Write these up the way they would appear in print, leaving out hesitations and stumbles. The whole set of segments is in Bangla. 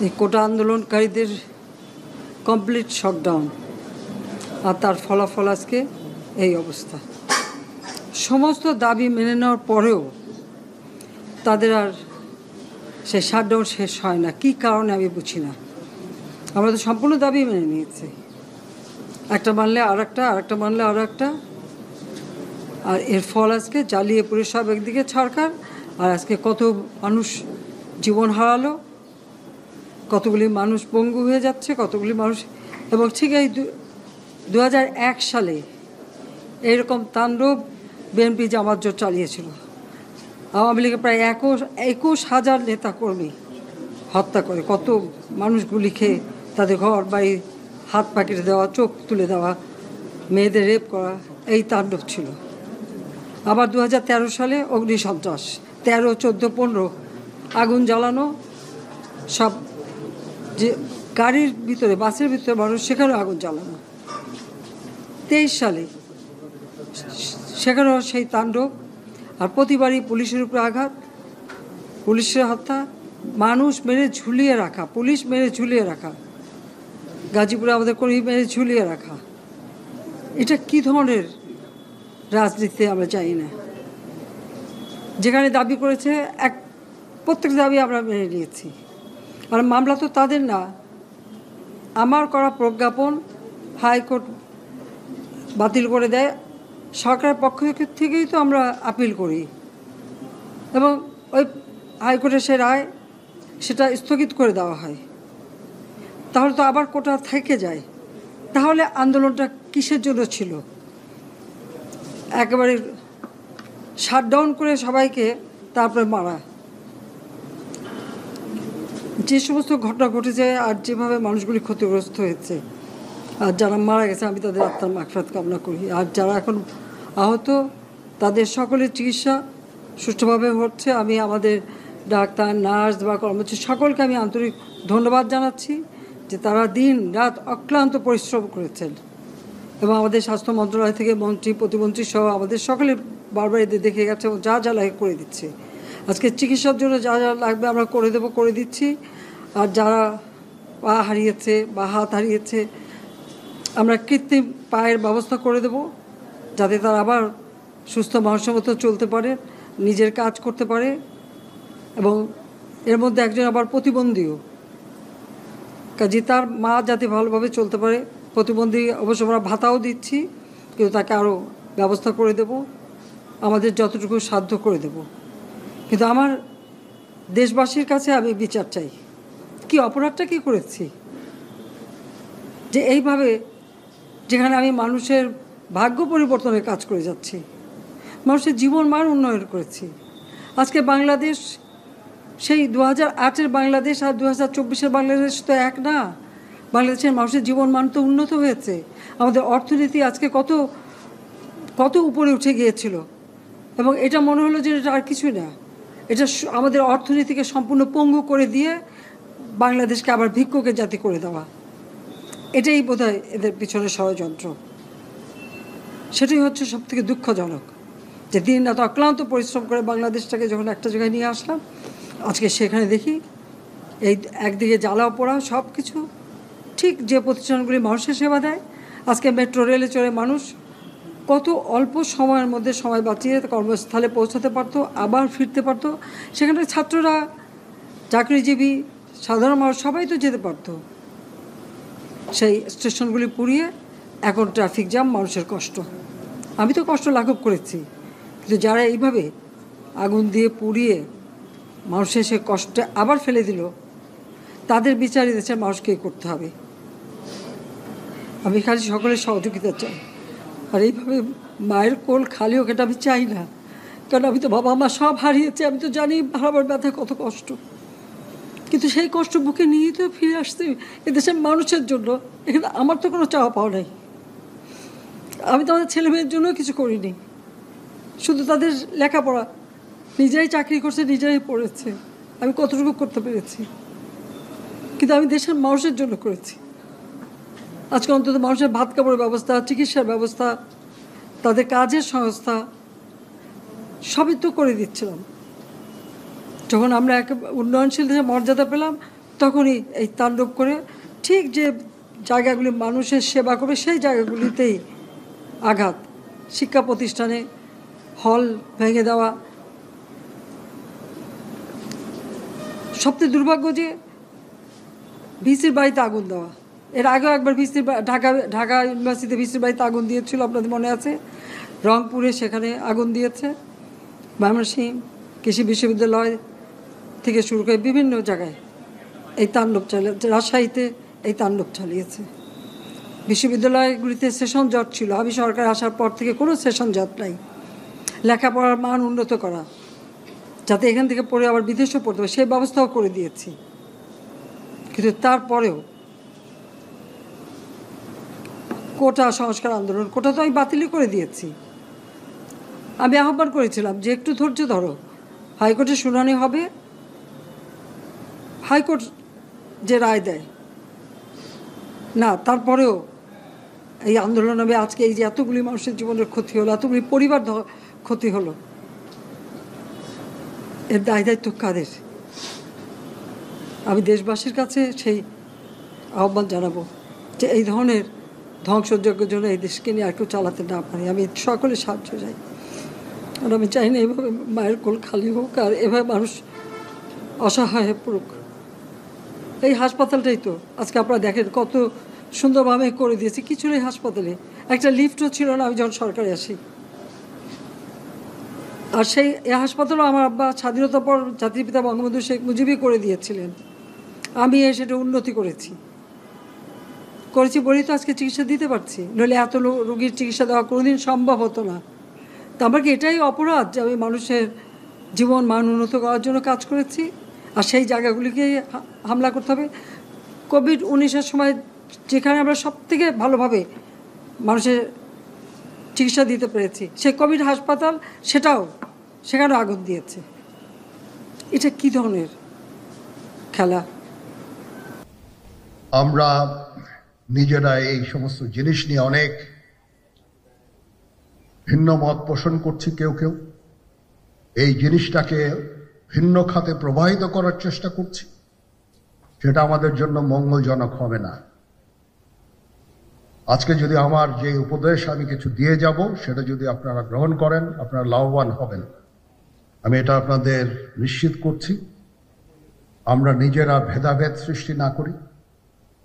এই কোটা আন্দোলনকারীদের কমপ্লিট শটডাউন, আর তার ফলাফল আজকে এই অবস্থা। সমস্ত দাবি মেনে নেওয়ার পরেও তাদের আর সেই শাটডাউন শেষ হয় না। কী কারণে আমি বুঝি না। আমরা তো সম্পূর্ণ দাবি মেনে নিয়েছি, একটা মানলে আর একটা, আর একটা মানলে আর একটা, আর এর ফল আজকে জ্বালিয়ে পুড়ে সব একদিকে সরকার, আর আজকে কত মানুষ জীবন হারালো, কতগুলি মানুষ পঙ্গু হয়ে যাচ্ছে, কতগুলি মানুষ। এবং ঠিক এই 2001 সালে এইরকম তাণ্ডব বিএনপি জামাত জোট চালিয়েছিল। আওয়ামী লীগের প্রায় 21,000 নেতাকর্মী হত্যা করে, কত মানুষ গুলি খেয়ে তাদের ঘর বাড়ি হাত পা কেটে দেওয়া, চোখ তুলে দেওয়া, মেয়েদের রেপ করা, এই তাণ্ডব ছিল। আবার 2013 সালে অগ্নিসন্ত্রাস, 13, 14, 15 আগুন জ্বালানো, সব যে গাড়ির ভিতরে, বাসের ভিতরে মানুষ, সেখানেও আগুন জ্বালানো। 23 সালে সেখানেও সেই তাণ্ডব। আর প্রতিবারই পুলিশের উপরে আঘাত, পুলিশের হত্যা, মানুষ মেরে ঝুলিয়ে রাখা, পুলিশ মেরে ঝুলিয়ে রাখা, গাজীপুরে আমাদের কর্মী মেরে ঝুলিয়ে রাখা। এটা কি ধরনের রাজনীতি আমরা চাই না। যেখানে দাবি করেছে প্রত্যেক দাবি আমরা মেনে নিয়েছি। আর মামলা তো তাদের না, আমার করা প্রজ্ঞাপন হাইকোর্ট বাতিল করে দেয়, সরকারের পক্ষ থেকেই তো আমরা আপিল করি, এবং ওই হাইকোর্টের সে রায় সেটা স্থগিত করে দেওয়া হয়। তাহলে তো আবার কোটা থেকে যায়। তাহলে আন্দোলনটা কিসের জন্য ছিল? একেবারে শাটডাউন করে সবাইকে তারপরে মারা। যে সমস্ত ঘটনা ঘটেছে আর যেভাবে মানুষগুলি ক্ষতিগ্রস্ত হয়েছে, আর যারা মারা গেছে আমি তাদের আত্মার মাগফিরাত কামনা করি। আর যারা এখন আহত তাদের সকলের চিকিৎসা সুষ্ঠুভাবে হচ্ছে। আমি আমাদের ডাক্তার, নার্স বা কর্মচারী সকলকে আমি আন্তরিক ধন্যবাদ জানাচ্ছি যে তারা দিন রাত অক্লান্ত পরিশ্রম করেছেন। এবং আমাদের স্বাস্থ্য মন্ত্রণালয় থেকে মন্ত্রী, প্রতিমন্ত্রী সহ আমাদের সকলে বারবার এদের দেখে গেছে এবং যা যা লাগে করে দিচ্ছে। আজকে চিকিৎসার জন্য যা যা লাগবে আমরা করে দিচ্ছি। আর যারা পা হারিয়েছে বা হাত হারিয়েছে, আমরা কৃত্রিম পায়ের ব্যবস্থা করে দেব, যাতে তারা আবার সুস্থ মানুষের মতো চলতে পারে, নিজের কাজ করতে পারে। এবং এর মধ্যে একজন আবার প্রতিবন্ধীও, কাজে তার মা যাতে ভালোভাবে চলতে পারে। প্রতিবন্ধী অবশ্য আমরা ভাতাও দিচ্ছি, কিন্তু তাকে আরও ব্যবস্থা করে দেব, আমাদের যতটুকু সাধ্য করে দেব। কিন্তু আমার দেশবাসীর কাছে আমি বিচার চাই। কি অপরাধটা কি করেছি যে এইভাবে, যেখানে আমি মানুষের ভাগ্য পরিবর্তনের কাজ করে যাচ্ছি, মানুষের জীবন মান উন্নয়ন করেছি। আজকে বাংলাদেশ সেই 2008-এর বাংলাদেশ আর 2024-এর বাংলাদেশ তো এক না। বাংলাদেশের মানুষের জীবন মান তো উন্নত হয়েছে। আমাদের অর্থনীতি আজকে কত উপরে উঠে গিয়েছিল, এবং এটা মনে হলো যে এটা আর কিছুই না। এটা আমাদের অর্থনীতিকে সম্পূর্ণ পঙ্গু করে দিয়ে বাংলাদেশকে আবার ভিক্ষুকের জাতি করে দেওয়া। এটাই বোধহয় এদের পিছনে ষড়যন্ত্র। সেটাই হচ্ছে সবথেকে দুঃখজনক, যে দিন রাত অক্লান্ত পরিশ্রম করে বাংলাদেশটাকে যখন একটা জায়গায় নিয়ে আসলাম, আজকে সেখানে দেখি এই একদিকে জ্বালাও পোড়াও সব কিছু। ঠিক যে প্রতিষ্ঠানগুলি মানুষের সেবা দেয়, আজকে মেট্রো রেলে চড়ে মানুষ কত অল্প সময়ের মধ্যে সময় বাঁচিয়ে কর্মস্থলে পৌঁছাতে পারতো, আবার ফিরতে পারতো। সেখানে ছাত্ররা, চাকরিজীবী, সাধারণ মানুষ সবাই তো যেতে পারতো। সেই স্টেশনগুলি পুড়িয়ে এখন ট্রাফিক জ্যাম, মানুষের কষ্ট। আমি তো কষ্ট লাঘব করেছি, কিন্তু যারা এইভাবে আগুন দিয়ে পুড়িয়ে মানুষের সে কষ্টে আবার ফেলে দিল, তাদের বিচার দেশের মানুষকেই করতে হবে। আমি খালি সকলের সহযোগিতা চাই। আর এইভাবে মায়ের কোল খালি হোক এটা আমি চাই না, কারণ আমি তো বাবা মা সব হারিয়েছি। আমি তো জানি হারাবার ব্যথা কত কষ্ট, কিন্তু সেই কষ্ট বুকে নিয়েই তো ফিরে আসতে এদেশের মানুষের জন্য। এখানে আমার তো কোনো চাওয়া পাওয়া নেই। আমি তো আমাদের ছেলে মেয়ের জন্য কিছু করিনি, শুধু তাদের লেখাপড়া, নিজেরাই চাকরি করছে, নিজেরাই পড়েছে। আমি কতটুকু করতে পেরেছি, কিন্তু আমি দেশের মানুষের জন্য করেছি। আজকে অন্তত মানুষের ভাত কাপড়ের ব্যবস্থা, চিকিৎসার ব্যবস্থা, তাদের কাজের সংস্থা সবই তো করে দিচ্ছিলাম। যখন আমরা এক উন্নয়নশীল দেশে মর্যাদা পেলাম, তখনই এই তাণ্ডব করে ঠিক যে জায়গাগুলি মানুষের সেবা করবে সেই জায়গাগুলিতেই আঘাত, শিক্ষা প্রতিষ্ঠানে হল ভেঙে দেওয়া। সবচেয়ে দুর্ভাগ্য যে ভিসির বাড়িতে আগুন দেওয়া। এর আগেও একবার ঢাকা ইউনিভার্সিটিতে ভিসির বাড়িতে আগুন দিয়েছিল, আপনাদের মনে আছে। রংপুরে সেখানে আগুন দিয়েছে, ময়মনসিংহ কৃষি বিশ্ববিদ্যালয় থেকে শুরু করে বিভিন্ন জায়গায় এই তাণ্ডব চালিয়েছে। রাজশাহীতে এই তাণ্ডব চালিয়েছে। বিশ্ববিদ্যালয়গুলিতে সেশন জট ছিল, আমি সরকার আসার পর থেকে কোনো সেশন জট নাই। লেখাপড়ার মান উন্নত করা, যাতে এখান থেকে পড়ে আবার বিদেশেও পড়তে হবে, সেই ব্যবস্থাও করে দিয়েছি। কিন্তু তারপরেও কোটা সংস্কার আন্দোলন, কোটা তো আমি বাতিলই করে দিয়েছি। আমি আহ্বান করেছিলাম যে একটু ধৈর্য ধরো, হাইকোর্টে শুনানি হবে, হাইকোর্ট যে রায় দেয় না। তারপরেও এই আন্দোলন হবে। আজকে এই যে এতগুলি মানুষের জীবনের ক্ষতি হলো, এতগুলি পরিবার ক্ষতি হলো, এর দায় দায়িত্ব কাদের? আমি দেশবাসীর কাছে সেই আহ্বান জানাবো যে এই ধরনের ধ্বংসযজ্ঞের জন্য এই দেশকে নিয়ে আর কেউ চালাতে না পারে। আমি সকলে সাহায্য চাই, আর আমি চাই না এভাবে মায়ের কোল খালি হোক আর এভাবে মানুষ অসহায় হয়ে পড়ুক। এই হাসপাতালটাই তো আজকে আপনারা দেখেন কত সুন্দরভাবে করে দিয়েছে। কিছু নেই হাসপাতালে, একটা লিফটও ছিল না আমি যখন সরকারে আসি। আর সেই এই হাসপাতালও আমার আব্বা স্বাধীনতার পর জাতির পিতা বঙ্গবন্ধু শেখ মুজিবই করে দিয়েছিলেন। আমি সেটা উন্নতি করেছি বলেই তো আজকে চিকিৎসা দিতে পারছি, নইলে এত রোগীর চিকিৎসা দেওয়া কোনোদিন সম্ভব হতো না। তো আমার কি এটাই অপরাধ যে আমি মানুষের জীবন মান উন্নত করার জন্য কাজ করেছি, আর সেই জায়গাগুলিকে হামলা করতে হবে? কোভিড-19 সময় যেখানে আমরা সব থেকে ভালোভাবে মানুষের চিকিৎসা দিতে পেরেছি, সেই কোভিড হাসপাতাল সেখানেও আগুন দিয়েছে। এটা কি ধরনের খেলা? আমরা নিজেরা এই সমস্ত জিনিস নিয়ে অনেক ভিন্ন মত পোষণ করছি। কেউ কেউ এই জিনিসটাকে ভিন্ন খাতে প্রবাহিত করার চেষ্টা করছি, সেটা আমাদের জন্য মঙ্গলজনক হবে না। আজকে যদি আমার যে উপদেশ আমি কিছু দিয়ে যাব, সেটা যদি আপনারা গ্রহণ করেন, আপনারা লাভবান হবেন, আমি এটা আপনাদের নিশ্চিত করছি। আমরা নিজেরা ভেদাভেদ সৃষ্টি না করি,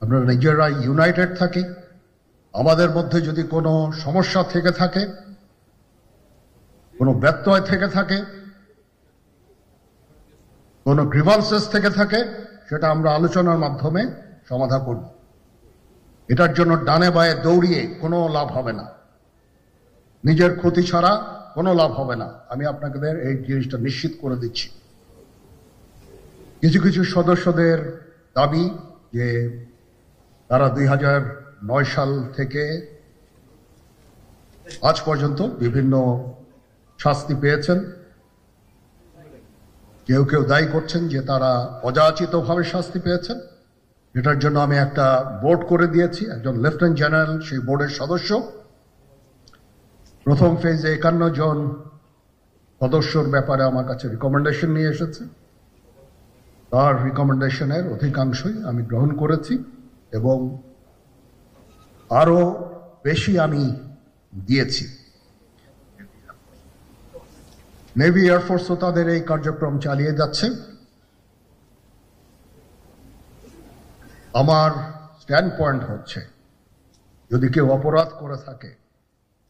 আমরা নিজেরা ইউনাইটেড থাকি। আমাদের মধ্যে যদি কোনো সমস্যা থেকে থাকে, কোনো ব্যত্যয় থেকে থাকে, কোনো গ্রিভান্সেস থেকে থাকে, সেটা আমরা আলোচনার মাধ্যমে সমাধান করব। এটার জন্য ডানে বায়ে দৌড়িয়ে কোনো লাভ হবে না, নিজের ক্ষতি ছাড়া কোনো লাভ হবে না। আমি আপনাদের এই জিনিসটা নিশ্চিত করে দিচ্ছি। কিছু কিছু সদস্যদের দাবি যে তারা 2009 সাল থেকে আজ পর্যন্ত বিভিন্ন শাস্তি পেয়েছেন। কেউ কেউ দায়ী করছেন যে তারা অযাচিতভাবে শাস্তি পেয়েছেন। এটার জন্য আমি একটা বোর্ড করে দিয়েছি, একজন লেফটেন্যান্ট জেনারেল সেই বোর্ডের সদস্য। প্রথম ফেজে 51 জন সদস্যর ব্যাপারে আমার কাছে রিকমেন্ডেশন নিয়ে এসেছে। তার রিকমেন্ডেশনের অধিকাংশই আমি গ্রহণ করেছি এবং আরো বেশি আমি দিয়েছি। নেভি এয়ারফোর্সও তাদের এই কার্যক্রম চালিয়ে যাচ্ছে। আমার স্ট্যান্ড পয়েন্ট হচ্ছে, যদি কেউ অপরাধ করে থাকে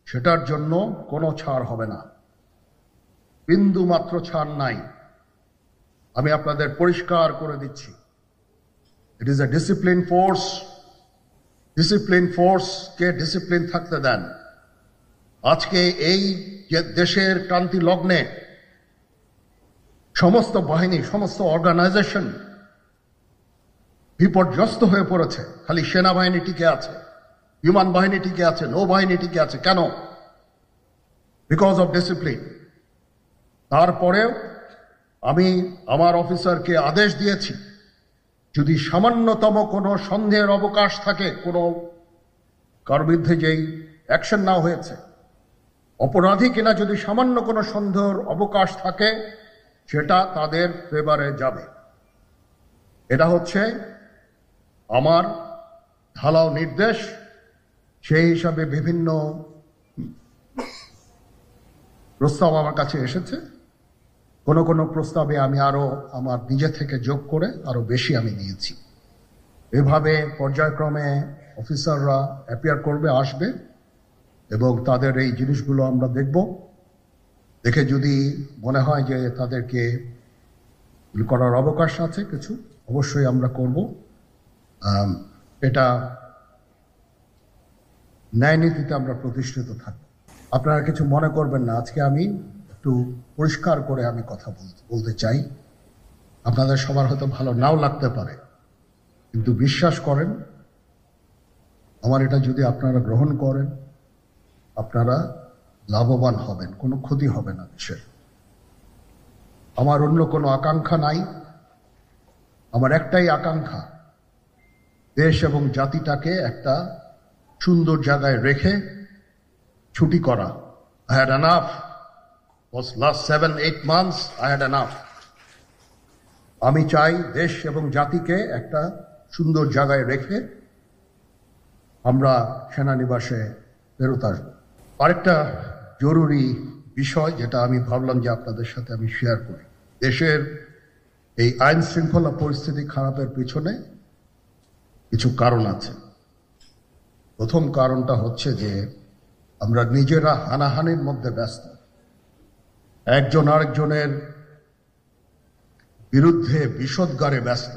সেটার জন্য কোনো ছাড় হবে না, বিন্দু মাত্র ছাড় নাই। আমি আপনাদের পরিষ্কার করে দিচ্ছি, it is a discipline force. Discipline ফোর্সকে ডিসিপ্লিন থাকতে দেন। আজকে এই যে দেশের ক্রান্তি লগ্নে সমস্ত বাহিনী, সমস্ত অর্গানাইজেশন বিপর্যস্ত হয়ে পড়েছে। খালি সেনাবাহিনী টিকে আছে, বিমান বাহিনী টিকে আছে, নৌবাহিনী টিকে আছে। কেন? Because of discipline. তারপরেও আমি আমার অফিসারকে আদেশ দিয়েছি, যদি সামান্যতম কোনো সন্দেহের অবকাশ থাকে, কোনো কার বিরুদ্ধে যেই অ্যাকশন নেওয়া হয়েছে, অপরাধী কিনা যদি সামান্য কোনো সন্দেহের অবকাশ থাকে, সেটা তাদের ফেভারে যাবে। এটা হচ্ছে আমার ঢালাও নির্দেশ। সেই হিসাবে বিভিন্ন প্রস্তাব আমার কাছে এসেছে। কোনো কোনো প্রস্তাবে আমি আরো আমার নিজে থেকে যোগ করে আরো বেশি আমি নিয়েছি। এভাবে পর্যায়ক্রমে অফিসাররা অ্যাপিয়ার করবে, আসবে, এবং তাদের এই জিনিসগুলো আমরা দেখব। দেখে যদি মনে হয় যে তাদেরকে করার অবকাশ আছে কিছু, অবশ্যই আমরা করব। এটা ন্যায় নীতিতে আমরা প্রতিষ্ঠিত থাকব। আপনারা কিছু মনে করবেন না, আজকে আমি একটু পরিষ্কার করে আমি কথা বলতে চাই। আপনাদের সবার হয়তো ভালো নাও লাগতে পারে, কিন্তু বিশ্বাস করেন, আমার এটা যদি আপনারা গ্রহণ করেন, আপনারা লাভবান হবেন, কোনো ক্ষতি হবে না দেশের। আমার অন্য কোনো আকাঙ্ক্ষা নাই। আমার একটাই আকাঙ্ক্ষা, দেশ এবং জাতিটাকে একটা সুন্দর জায়গায় রেখে ছুটি করা। I had enough. Was last 7-8 months I had enough. আমি চাই দেশ এবং জাতিকে একটা সুন্দর জায়গায় রেখে আমরা সেনানিবাসে ফেরত আসবো। আরেকটা জরুরি বিষয় যেটা আমি ভাবলাম যে আপনাদের সাথে আমি শেয়ার করি। দেশের এই আইন শৃঙ্খলা পরিস্থিতি খারাপের পিছনে কিছু কারণ আছে। প্রথম কারণটা হচ্ছে যে আমরা নিজেরা হানাহানির মধ্যে ব্যস্ত, একজন আরেকজনের বিরুদ্ধে বিষোদ্গারে ব্যস্ত।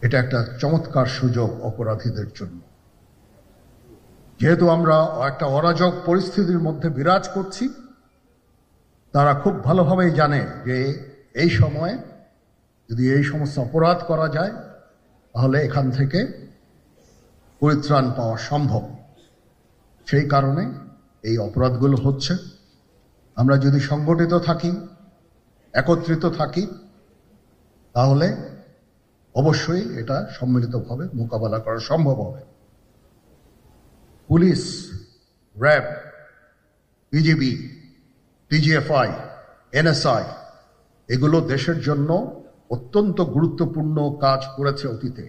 এটা একটা চমৎকার সুযোগ অপরাধীদের জন্য। যেহেতু আমরা একটা অরাজক পরিস্থিতির মধ্যে বিরাজ করছি, তারা খুব ভালোভাবেই জানে যে এই সময়ে যদি এই সমস্ত অপরাধ করা যায় তাহলে এখান থেকে পরিত্রাণ পাওয়া সম্ভব। সেই কারণে এই অপরাধগুলো হচ্ছে। আমরা যদি সংগঠিত থাকি, একত্রিত থাকি, তাহলে অবশ্যই এটা সম্মিলিতভাবে মোকাবেলা করা সম্ভব হবে। Police, RAB, BGB, DGFI, NSI এগুলো দেশের জন্য অত্যন্ত গুরুত্বপূর্ণ কাজ করেছে অতীতে।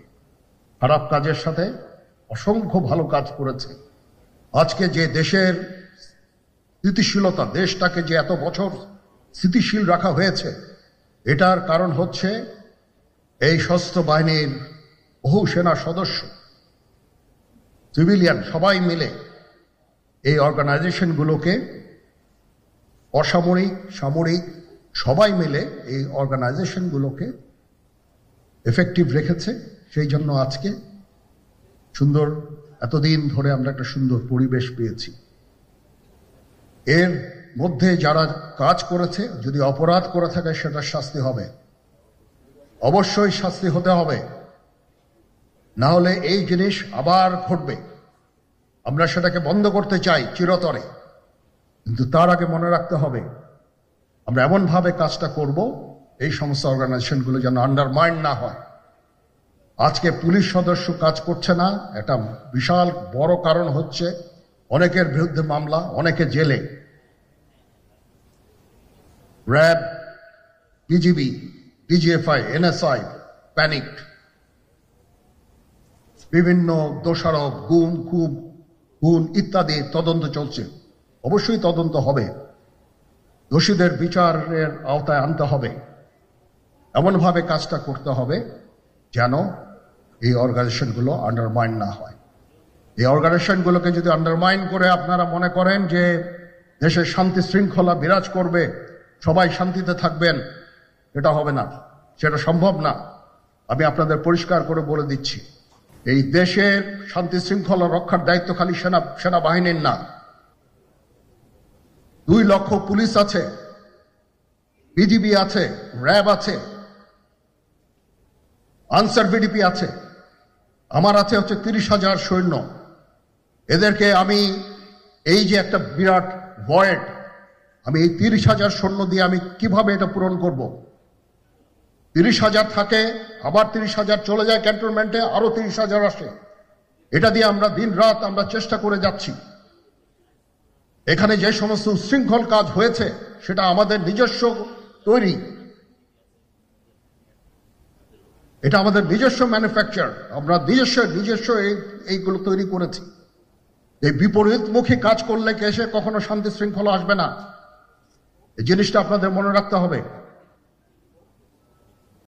খারাপ কাজের সাথে অসংখ্য ভালো কাজ করেছে। আজকে যে দেশের স্থিতিশীলতা, দেশটাকে যে এত বছর স্থিতিশীল রাখা হয়েছে, এটার কারণ হচ্ছে এই সশস্ত্র বাহিনীর বহু সেনা সদস্য, সিভিলিয়ান সবাই মিলে এই অর্গানাইজেশনগুলোকে, অসামরিক, সামরিক সবাই মিলে এই অর্গানাইজেশনগুলোকে এফেক্টিভ রেখেছে। সেই জন্য আজকে সুন্দর, এতদিন ধরে আমরা একটা সুন্দর পরিবেশ পেয়েছি। এর মধ্যে যারা কাজ করেছে, যদি অপরাধ করে থাকে সেটার শাস্তি হবে, অবশ্যই শাস্তি হতে হবে, না হলে এই জিনিস আবার ঘটবে। আমরা সেটাকে বন্ধ করতে চাই চিরতরে, কিন্তু তার আগে মনে রাখতে হবে আমরা এমনভাবে কাজটা করব এই সমস্ত অর্গানাইজেশনগুলো যেন আন্ডারমাইন না হয়। আজকে পুলিশ সদস্য কাজ করছে না, এটা বিশাল বড় কারণ হচ্ছে অনেকের বিরুদ্ধে মামলা, অনেকে জেলে। RAB, BGB, DGFI, NSI panicked. বিভিন্ন দোষারোপ, খুন ইত্যাদি তদন্ত চলছে। অবশ্যই তদন্ত হবে, দোষীদের বিচারের আওতায় আনতে হবে। এমনভাবে কাজটা করতে হবে যেন এই অর্গানাইজেশনগুলো আন্ডারমাইন না হয়। এই অর্গানাইজেশনগুলোকে যদি আন্ডারমাইন করে আপনারা মনে করেন যে দেশের শান্তি শৃঙ্খলা বিরাজ করবে, সবাই শান্তিতে থাকবেন, এটা হবে না, সেটা সম্ভব না। আমি আপনাদের পরিষ্কার করে বলে দিচ্ছি, এই দেশের শান্তি শৃঙ্খলা রক্ষার দায়িত্ব খালি সেনাবাহিনীর না। 2 লক্ষ পুলিশ আছে, বিজিবি আছে, র্যাব আছে, আনসার বিডিপি আছে, আমার আছে হচ্ছে 30,000 সৈন্য। এদেরকে আমি এই যে একটা বিরাট ভয়েড, আমি এই 30,000 সৈন্য দিয়ে আমি কিভাবে এটা পূরণ করব? 30,000 থাকে, আবার 30,000 চলে যায় ক্যান্টনমেন্টে, আরো 30,000 আসে। এটা দিয়ে আমরা দিন রাত আমরা চেষ্টা করে যাচ্ছি। এখানে যে সমস্ত উচ্ছৃঙ্খল কাজ হয়েছে সেটা আমাদের নিজস্ব তৈরি, এটা আমাদের নিজস্ব ম্যানুফ্যাকচার, আমরা নিজস্ব এইগুলো তৈরি করেছি। এই বিপরীতমুখী কাজ করলে কেসে কখনো শান্তি শৃঙ্খলা আসবে না, এই জিনিসটা আপনাদের মনে রাখতে হবে।